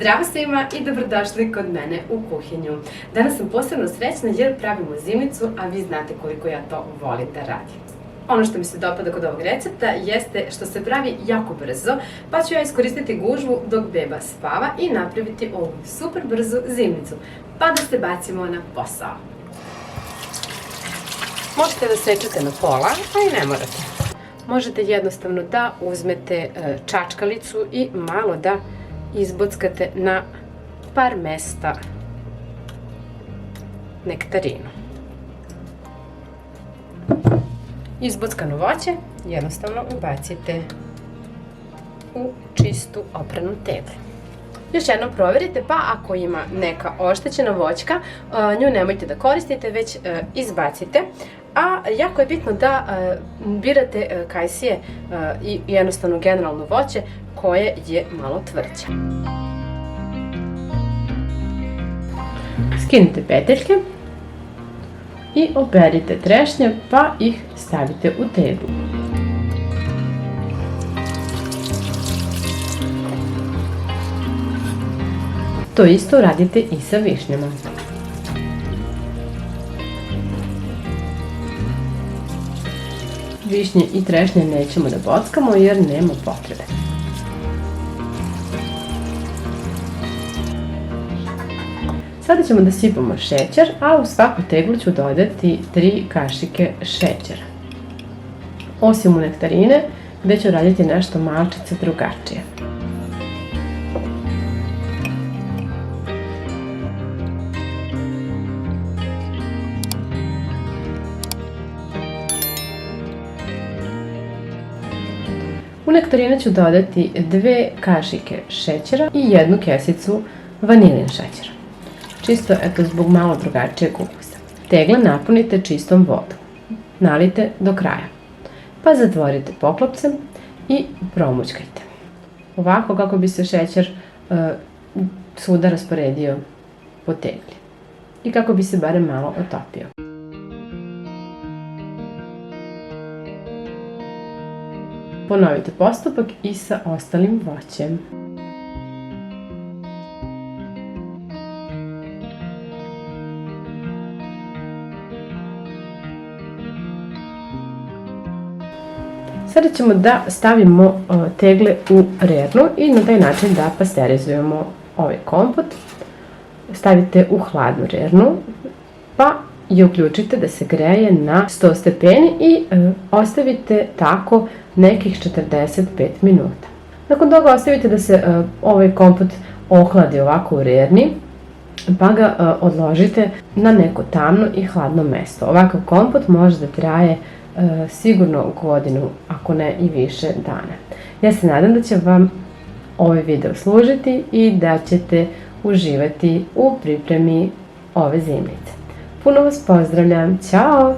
Zdravo svima i dobrodošli kod mene u kuhinju. Danas sam posebno srećna jer pravimo zimnicu, a vi znate koliko ja to volim da radim. Ono što mi se dopada kod ovog recepta jeste što se pravi jako brzo, pa ću ja iskoristiti gužvu dok beba spava i napraviti ovu super brzu zimnicu. Pa da se bacimo na posao. Možete da sečete na pola, a i ne morate. Možete jednostavno da uzmete čačkalicu i malo da izbockate na par mesta nektarinu. Izbockano voće jednostavno ubacite u čistu opranu teglu. Još jednom proverite, pa ako ima neka oštećena voćka, nju nemojte da koristite, već izbacite. A jako je bitno da birate kajsije i jednostavno generalno voće koje je malo tvrđe. Skinite peteljke i operite trešnje pa ih stavite u teglu. To isto uradite i sa višnjama. Višnje i trešnje nećemo da bockamo jer nema potrebe. Sada ćemo da sipamo šećer, a u svaku teglu ću dodati 3 kašike šećera. Osim u nektarine, gde ću raditi nešto malčice drugačije. U nektarine ću dodati 2 kašike šećera i 1 kesicu vanilin šećera. Čisto zbog malo drugačijeg ukusa. Tegle napunite čistom vodom. Nalite do kraja. Pa zatvorite poklopcem i promućkajte. Ovako kako bi se šećer svuda rasporedio po tegli. I kako bi se barem malo otopio. Ponovite postupak i sa ostalim voćem. Sada ćemo da stavimo tegle u rernu i na taj način da pasterizujemo ovaj kompot. Stavite u hladnu rernu pa je uključite da se greje na 100 stepeni i ostavite tako nekih 45 minuta. Nakon toga ostavite da se ovaj kompot ohladi ovako u rerni, pa ga odložite na neko tamno i hladno mesto. Ovakav kompot može da traje sigurno godinu, ako ne i više dana. Ja se nadam da će vam ovaj video služiti i da ćete uživati u pripremi ove zimnice. Puno vas pozdravljam, ćao!